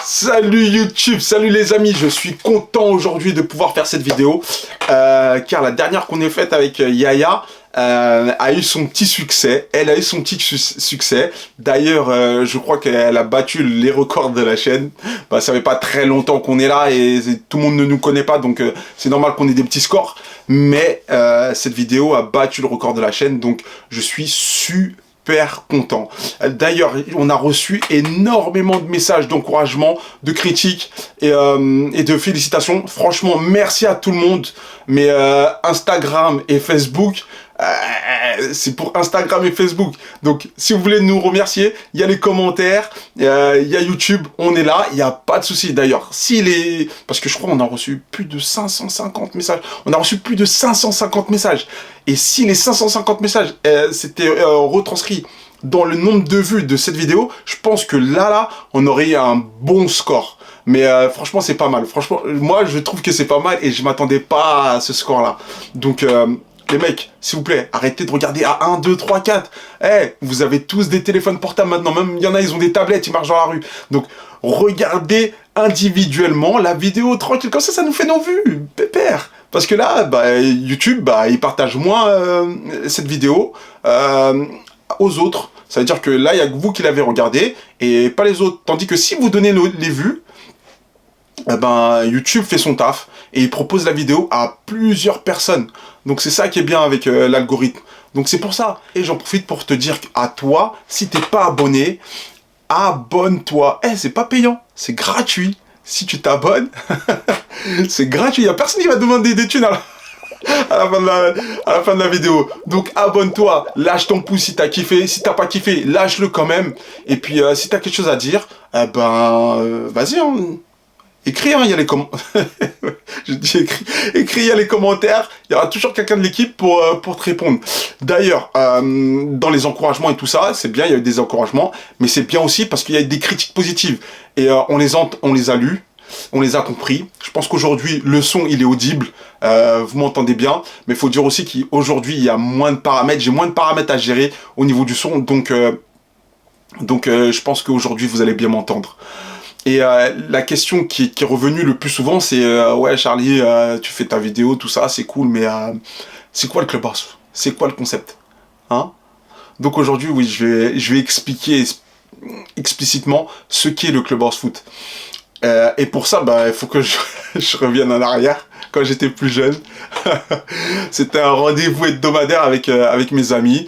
Salut YouTube, salut les amis, je suis content aujourd'hui de pouvoir faire cette vidéo car la dernière qu'on ait faite avec Yaya a eu son petit succès, elle a eu son petit succès. D'ailleurs, je crois qu'elle a battu les records de la chaîne. Bah, ça fait pas très longtemps qu'on est là et tout le monde ne nous connaît pas, donc c'est normal qu'on ait des petits scores. Mais cette vidéo a battu le record de la chaîne, donc je suis super content. D'ailleurs, on a reçu énormément de messages d'encouragement, de critiques et de félicitations. Franchement, merci à tout le monde. Mais Instagram et Facebook, c'est pour Instagram et Facebook. Donc, si vous voulez nous remercier, il y a les commentaires, il y a YouTube, on est là, il n'y a pas de souci. D'ailleurs, parce que je crois qu'on a reçu plus de 550 messages. On a reçu plus de 550 messages. Et si les 550 messages s'étaient retranscrits dans le nombre de vues de cette vidéo, je pense que là, on aurait eu un bon score. Mais franchement, c'est pas mal. Franchement, moi, je trouve que c'est pas mal et je m'attendais pas à ce score-là. Donc, les mecs, s'il vous plaît, arrêtez de regarder à 1, 2, 3, 4. Eh, vous avez tous des téléphones portables maintenant. Même, il y en a, ils ont des tablettes, ils marchent dans la rue. Donc, regardez individuellement la vidéo tranquille. Comme ça nous fait nos vues. Pépère. Parce que là, YouTube, il partage moins cette vidéo aux autres. Ça veut dire que là, il y a que vous qui l'avez regardé et pas les autres. Tandis que si vous donnez les vues, YouTube fait son taf et il propose la vidéo à plusieurs personnes. Donc c'est ça qui est bien avec l'algorithme. Donc c'est pour ça. Et j'en profite pour te dire à toi, si t'es pas abonné, abonne-toi. C'est pas payant, c'est gratuit. Si tu t'abonnes, c'est gratuit. Il y a personne qui va demander des thunes à la fin de la vidéo. Donc abonne-toi, lâche ton pouce si t'as kiffé. Si t'as pas kiffé, lâche-le quand même. Et puis si t'as quelque chose à dire, vas-y, écris, il y a les commentaires. Je dis écris, il y a les commentaires. Il y aura toujours quelqu'un de l'équipe pour te répondre. D'ailleurs, dans les encouragements et tout ça, c'est bien, il y a eu des encouragements, mais c'est bien aussi parce qu'il y a eu des critiques positives. Et on les a lues, on les a compris. Je pense qu'aujourd'hui, le son, il est audible. Vous m'entendez bien, mais il faut dire aussi qu'aujourd'hui, il y a moins de paramètres. J'ai moins de paramètres à gérer au niveau du son. Donc je pense qu'aujourd'hui, vous allez bien m'entendre. Et la question qui est revenue le plus souvent, c'est ouais Charlie, tu fais ta vidéo, tout ça, c'est cool, mais c'est quoi le Clubhouse? C'est quoi le concept? Hein? Donc aujourd'hui, oui, je vais expliquer explicitement ce qu'est le Clubhouse Foot. Et pour ça, il faut que je revienne en arrière. Quand j'étais plus jeune, c'était un rendez-vous hebdomadaire avec mes amis.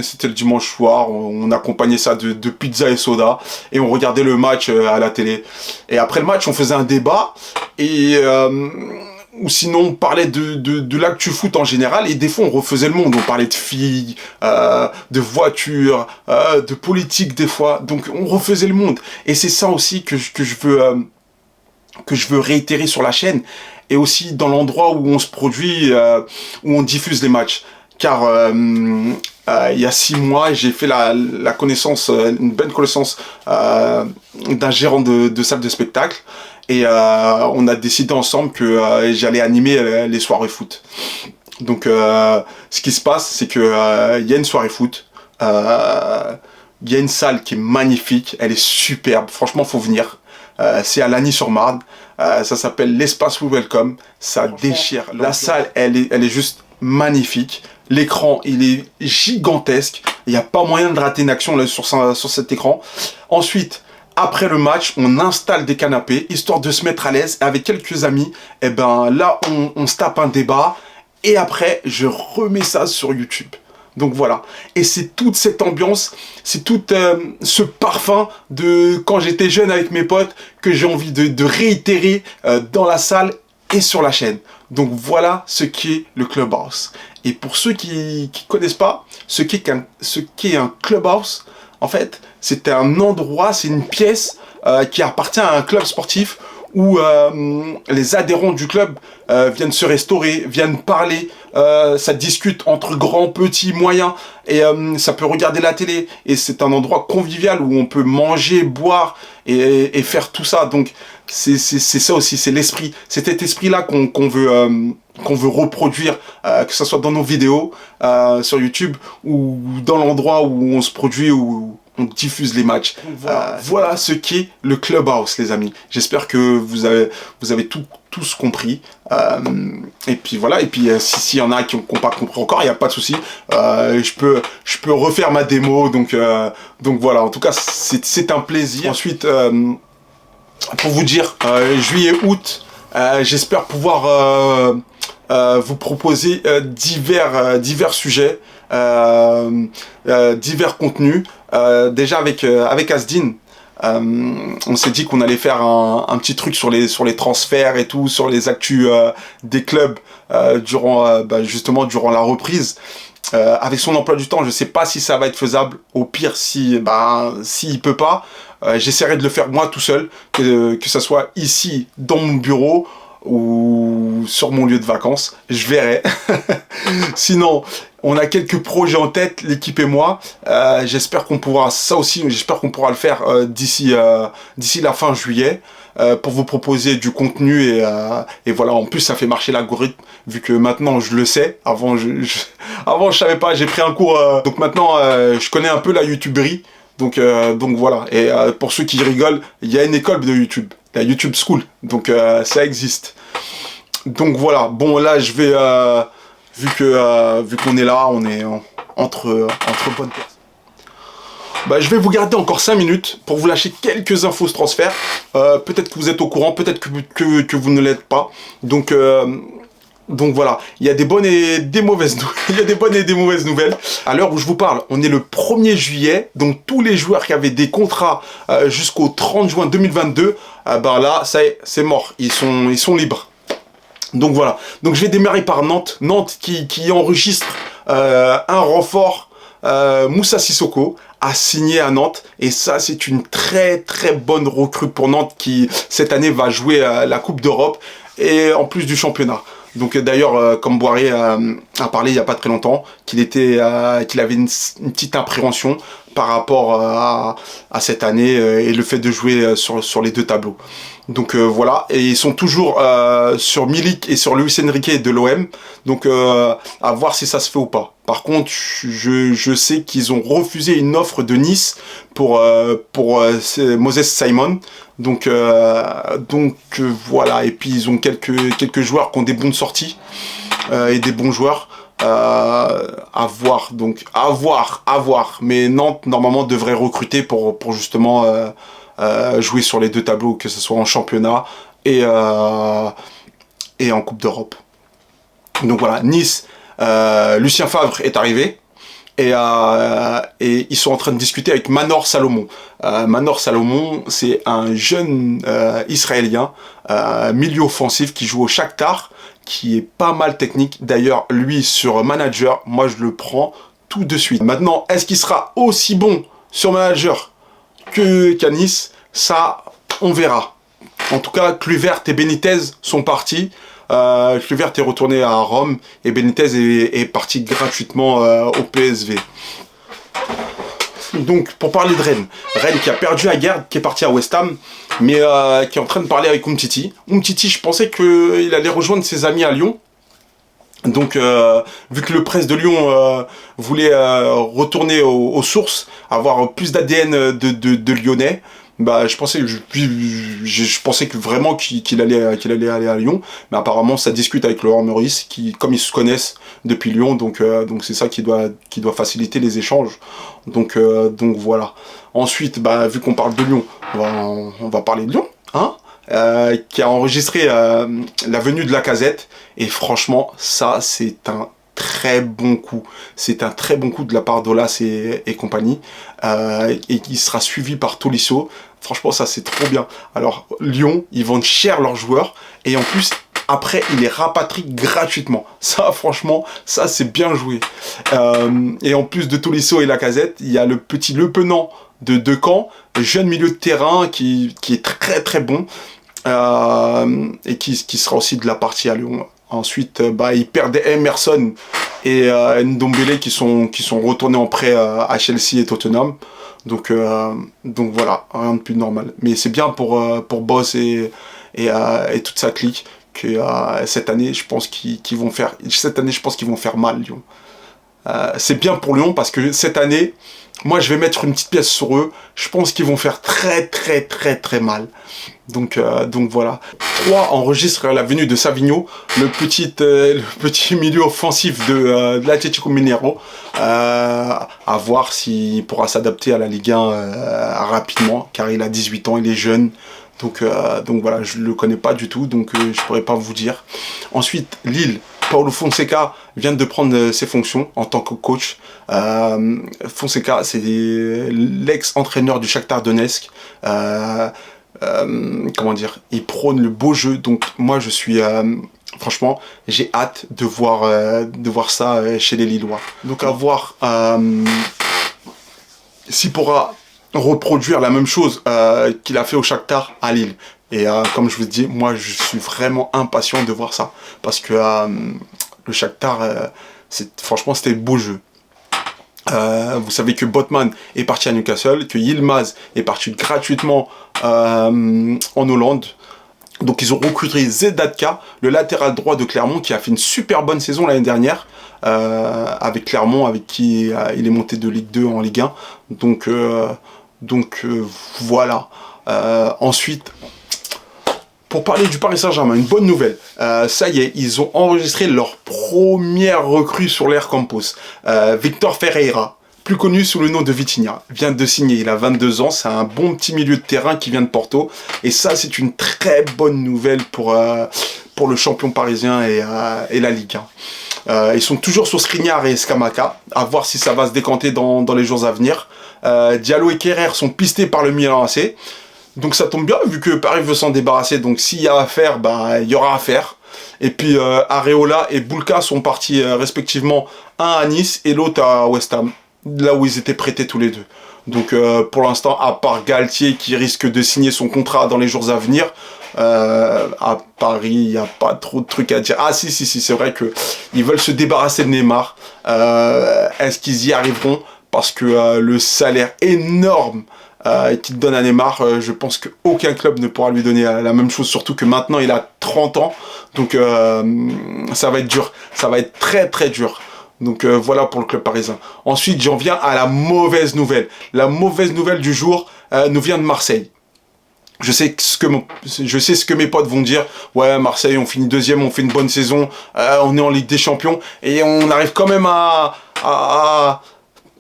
C'était le dimanche soir, on accompagnait ça de pizza et soda et on regardait le match à la télé. Et après le match, on faisait un débat et ou sinon on parlait de l'actu foot en général et des fois on refaisait le monde. On parlait de filles, de voitures, de politique des fois. Donc on refaisait le monde. Et c'est ça aussi que je veux réitérer sur la chaîne et aussi dans l'endroit où on se produit, où on diffuse les matchs. Car il y a 6 mois, j'ai fait la connaissance, une bonne connaissance d'un gérant de salle de spectacle et on a décidé ensemble que j'allais animer les soirées foot. Donc ce qui se passe, c'est que il y a une soirée foot, il y a une salle qui est magnifique, elle est superbe, franchement faut venir. C'est à Lagny-sur-Marne, ça s'appelle l'Espace We Welcome, ça déchire. La salle, elle est juste magnifique. L'écran, il est gigantesque. Il n'y a pas moyen de rater une action là, sur cet écran. Ensuite, après le match, on installe des canapés, histoire de se mettre à l'aise. Avec quelques amis, et là, on se tape un débat. Et après, je remets ça sur YouTube. Donc voilà. Et c'est toute cette ambiance, c'est tout ce parfum de quand j'étais jeune avec mes potes que j'ai envie de réitérer dans la salle et sur la chaîne. Donc voilà ce qu'est le Clubhouse. Et pour ceux qui connaissent pas, ce qu'est un Clubhouse, en fait, c'est un endroit, c'est une pièce qui appartient à un club sportif où les adhérents du club viennent se restaurer, viennent parler, ça discute entre grands, petits, moyens, et ça peut regarder la télé. Et c'est un endroit convivial où on peut manger, boire et faire tout ça. Donc c'est ça aussi, c'est l'esprit, c'est cet esprit-là qu'on veut reproduire, que ce soit dans nos vidéos sur YouTube ou dans l'endroit où on se produit, où on diffuse les matchs. Voilà ce qu'est le Clubhouse, les amis. J'espère que vous avez tous compris. Et puis voilà, et puis s'il y en a qui n'ont pas compris encore, il n'y a pas de souci. Je peux refaire ma démo, donc voilà, en tout cas, c'est un plaisir. Ensuite, pour vous dire, juillet, août, j'espère pouvoir vous proposer divers sujets, divers contenus. Déjà avec Asdin, on s'est dit qu'on allait faire un petit truc sur les transferts et tout, sur les actus des clubs justement durant la reprise. Avec son emploi du temps, je sais pas si ça va être faisable. Au pire, s'il peut pas, j'essaierai de le faire moi tout seul, que ça soit ici dans mon bureau ou sur mon lieu de vacances, je verrai. Sinon, on a quelques projets en tête, l'équipe et moi. J'espère qu'on pourra, ça aussi, j'espère qu'on pourra le faire d'ici la fin juillet, pour vous proposer du contenu et voilà. En plus, ça fait marcher l'algorithme, vu que maintenant je le sais. Avant, je savais pas. J'ai pris un cours, donc maintenant je connais un peu la YouTuberie. Donc voilà. Et pour ceux qui rigolent, il y a une école de YouTube, la YouTube School. Donc ça existe. Donc voilà. Bon, là je vais vu qu'on est là, on est entre bonnes personnes. Je vais vous garder encore 5 minutes pour vous lâcher quelques infos ce transfert. Peut-être que vous êtes au courant, peut-être que vous ne l'êtes pas. Donc voilà, il y a des bonnes et des mauvaises nouvelles. À l'heure où je vous parle, on est le 1er juillet, donc tous les joueurs qui avaient des contrats jusqu'au 30 juin 2022, là, ça y est, c'est mort, ils sont libres. Donc voilà, donc je vais démarrer par Nantes. Nantes qui enregistre un renfort, Moussa Sissoko a signé à Nantes, et ça c'est une très très bonne recrue pour Nantes qui cette année va jouer la Coupe d'Europe et en plus du championnat. Donc d'ailleurs, comme Boiré a parlé il n'y a pas très longtemps, qu'il avait une petite appréhension par rapport à cette année et le fait de jouer sur les deux tableaux. Donc voilà, et ils sont toujours sur Milik et sur Luis Enrique de l'OM, donc à voir si ça se fait ou pas. Par contre, je sais qu'ils ont refusé une offre de Nice pour Moses Simon. Donc voilà, et puis ils ont quelques joueurs qui ont des bonnes sorties et des bons joueurs. À voir, donc à voir. Mais Nantes normalement devrait recruter pour justement jouer sur les deux tableaux, que ce soit en championnat et en Coupe d'Europe. Donc voilà, Nice, Lucien Favre est arrivé. Et ils sont en train de discuter avec Manor Salomon. Manor Salomon, c'est un jeune Israélien, milieu offensif qui joue au Shakhtar, qui est pas mal technique. D'ailleurs, lui, sur manager, moi, je le prends tout de suite. Maintenant, est-ce qu'il sera aussi bon sur manager qu'à Nice? Ça, on verra. En tout cas, Kluivert et Benitez sont partis. Kluivert est retourné à Rome et Benitez est parti gratuitement au PSV. Donc pour parler de Rennes qui a perdu Aguerd, qui est parti à West Ham, mais qui est en train de parler avec Umtiti. Umtiti, je pensais qu'il allait rejoindre ses amis à Lyon. Donc vu que le presse de Lyon voulait retourner aux sources, avoir plus d'ADN de Lyonnais, je pensais que vraiment qu'il allait aller à Lyon, mais apparemment ça discute avec Laurent Meurice, comme ils se connaissent depuis Lyon, donc c'est ça qui doit faciliter les échanges. Donc voilà. Ensuite, vu qu'on parle de Lyon, on va parler de Lyon, hein, qui a enregistré la venue de Lacazette, et franchement ça c'est un très bon coup. C'est un très bon coup de la part d'Olas et compagnie, et qui sera suivi par Tolisso. Franchement, ça c'est trop bien. Alors Lyon, ils vendent cher leurs joueurs, et en plus après ils les rapatrient gratuitement. Ça, franchement, ça c'est bien joué. Et en plus de Tolisso et Lacazette, il y a le petit Le Penant de Caen, jeune milieu de terrain qui est très très bon, et qui sera aussi de la partie à Lyon. Ensuite, ils perdent Emerson et Ndombele qui sont retournés en prêt à Chelsea et Tottenham. Donc voilà, rien de plus normal. Mais c'est bien pour Boss et toute sa clique que cette année, je pense qu'ils vont faire mal, Lyon. c'est bien pour Lyon parce que cette année, moi je vais mettre une petite pièce sur eux. Je pense qu'ils vont faire très mal. Donc voilà. 3 enregistre la venue de Savigno, le petit milieu offensif de l'Atlético Mineiro. À voir s'il pourra s'adapter à la Ligue 1 rapidement, car il a 18 ans, il est jeune. Donc voilà, je le connais pas du tout, donc je pourrais pas vous dire. Ensuite, Lille. Paulo Fonseca vient de prendre ses fonctions en tant que coach. Fonseca, c'est l'ex-entraîneur du Shakhtar Donetsk. Comment dire, il prône le beau jeu. Donc moi, je suis franchement, j'ai hâte de voir ça chez les Lillois. Donc à voir s'il pourra reproduire la même chose qu'il a fait au Shakhtar à Lille. Et comme je vous dis, moi je suis vraiment impatient de voir ça. Parce que le Shakhtar, franchement c'était le beau jeu. Vous savez que Botman est parti à Newcastle, que Yilmaz est parti gratuitement en Hollande. Donc ils ont recruté Zedatka, le latéral droit de Clermont, qui a fait une super bonne saison l'année dernière avec Clermont, avec qui il est monté de Ligue 2 en Ligue 1. Donc voilà. Ensuite, pour parler du Paris Saint-Germain, une bonne nouvelle. Ça y est, ils ont enregistré leur première recrue sur l'Air Campos. Victor Ferreira, plus connu sous le nom de Vitinha, vient de signer. Il a 22 ans, c'est un bon petit milieu de terrain qui vient de Porto. Et ça, c'est une très bonne nouvelle pour le champion parisien et la Ligue 1. Ils sont toujours sur Skriniar et Scamacca, à voir si ça va se décanter dans les jours à venir. Diallo et Kerrer sont pistés par le Milan AC. Donc ça tombe bien, vu que Paris veut s'en débarrasser. Donc s'il y a à faire, il y aura à faire. Et puis Areola et Bulka sont partis respectivement, un à Nice et l'autre à West Ham, là où ils étaient prêtés tous les deux. Donc pour l'instant, à part Galtier qui risque de signer son contrat dans les jours à venir, à Paris, il n'y a pas trop de trucs à dire. Ah si, c'est vrai qu'ils veulent se débarrasser de Neymar. Est-ce qu'ils y arriveront? Parce que le salaire énorme qu'il donne à Neymar, je pense qu'aucun club ne pourra lui donner la même chose, surtout que maintenant il a 30 ans, donc ça va être dur, ça va être très dur. Donc voilà pour le club parisien. Ensuite, j'en viens à la mauvaise nouvelle. La mauvaise nouvelle du jour nous vient de Marseille. Je sais ce que mes potes vont dire. Ouais, Marseille, on finit deuxième, on fait une bonne saison, on est en Ligue des Champions, et on arrive quand même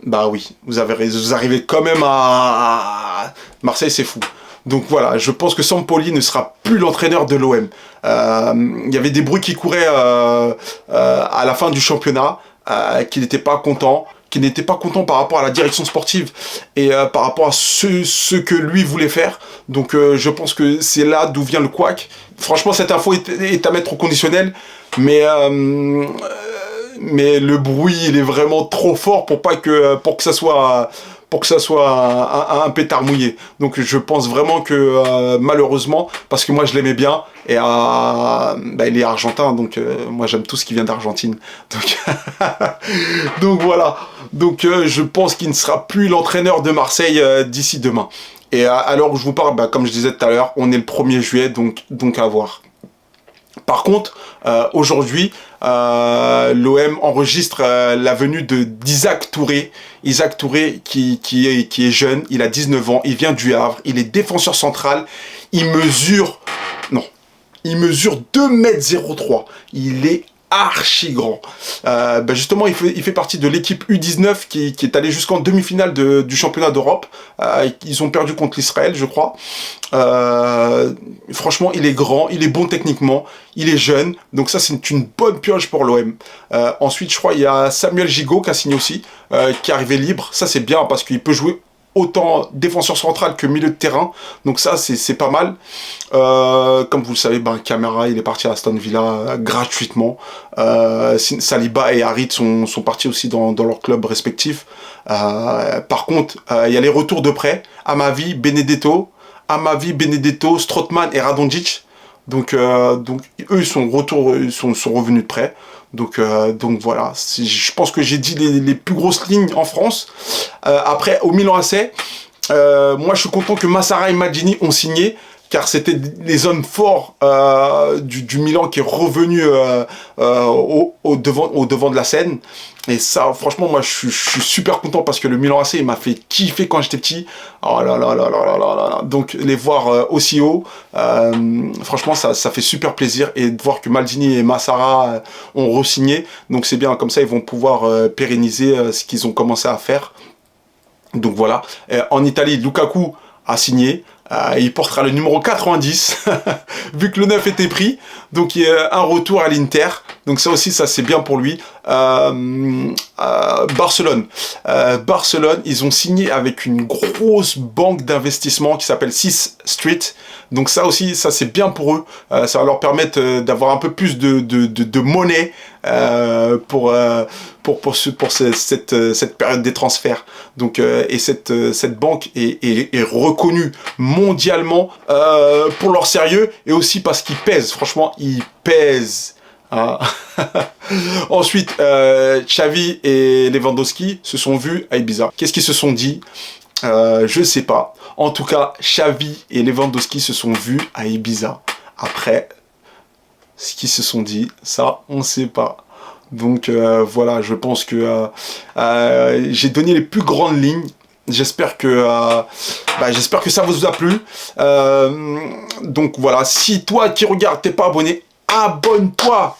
Bah oui, vous arrivez quand même à... Marseille, c'est fou. Donc voilà, je pense que Sampaoli ne sera plus l'entraîneur de l'OM. Il y avait des bruits qui couraient à la fin du championnat, qu'il n'était pas content, par rapport à la direction sportive et par rapport à ce que lui voulait faire. Donc je pense que c'est là d'où vient le couac. Franchement, cette info est à mettre au conditionnel, mais le bruit, il est vraiment trop fort pour que ça soit un pétard mouillé. Donc je pense vraiment que malheureusement, parce que moi je l'aimais bien, et il est argentin, donc moi j'aime tout ce qui vient d'Argentine. Donc voilà. Donc je pense qu'il ne sera plus l'entraîneur de Marseille d'ici demain. Et à l'heure où je vous parle, comme je disais tout à l'heure, on est le 1er juillet, donc à voir. Par contre, aujourd'hui, l'OM enregistre la venue d'Isaac Touré. Isaac Touré qui est jeune, il a 19 ans, il vient du Havre, il est défenseur central, il mesure 2,03 m. Il est archi grand. Justement, il fait partie de l'équipe U19 qui est allée jusqu'en demi-finale du championnat d'Europe. Ils ont perdu contre l'Israël, je crois. Franchement, il est grand, il est bon techniquement, il est jeune. Donc ça, c'est une bonne pioche pour l'OM. Ensuite, je crois, il y a Samuel Gigot qui a signé aussi, qui est arrivé libre. Ça, c'est bien parce qu'il peut jouer autant défenseur central que milieu de terrain, donc ça c'est pas mal. Comme vous le savez, Camara il est parti à Aston Villa gratuitement. Saliba et Harit sont partis aussi dans leurs clubs respectifs. Par contre, il y a les retours de prêt. Amavi, Benedetto, Strootman et Radonjic. Donc eux ils sont revenus de prêt. Donc voilà, je pense que j'ai dit les plus grosses lignes en France. Après, au Milan AC, moi je suis content que Massara et Maldini ont signé, car c'était les zones forts du Milan qui est revenu au devant de la scène. Et ça, franchement, moi, je suis super content parce que le Milan AC, il m'a fait kiffer quand j'étais petit. Oh là là là là là là là. Donc, les voir aussi haut, franchement, ça fait super plaisir. Et de voir que Maldini et Massara ont re-signé. Donc, c'est bien. Comme ça, ils vont pouvoir pérenniser ce qu'ils ont commencé à faire. Donc, voilà. En Italie, Lukaku a signé. Il portera le numéro 90, vu que le 9 était pris. Donc, il y a un retour à l'Inter. Donc, ça aussi, ça c'est bien pour lui. Barcelone. Barcelone, ils ont signé avec une grosse banque d'investissement qui s'appelle 6 Street. Donc, ça aussi, ça c'est bien pour eux. Ça va leur permettre d'avoir un peu plus de monnaie pour cette période des transferts. Donc, et cette banque est reconnue mondialement pour leur sérieux et aussi parce qu'ils pèsent. Franchement, ils pèsent. Ah. Ensuite, Xavi et Lewandowski se sont vus à Ibiza. Qu'est-ce qu'ils se sont dit? Je sais pas. En tout cas, Xavi et Lewandowski se sont vus à Ibiza. Après, ce qu'ils se sont dit, ça, on sait pas. Donc voilà, je pense que j'ai donné les plus grandes lignes. J'espère que ça vous a plu. Donc voilà, si toi qui regardes, t'es pas abonné, abonne-toi.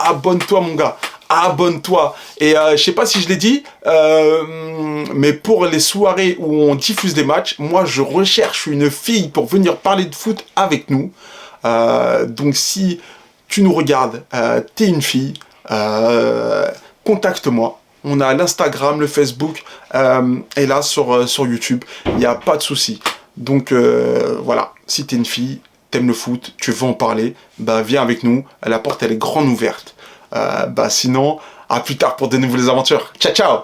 Abonne-toi mon gars. Abonne-toi. Et je sais pas si je l'ai dit, mais pour les soirées où on diffuse des matchs, moi je recherche une fille pour venir parler de foot avec nous. Donc si tu nous regardes, t'es une fille, contacte-moi. On a l'Instagram, le Facebook, et là sur YouTube, il n'y a pas de souci. Donc voilà, si t'es une fille, t'aimes le foot, tu veux en parler, bah viens avec nous, la porte elle est grande ouverte. Sinon, à plus tard pour de nouvelles aventures. Ciao ciao.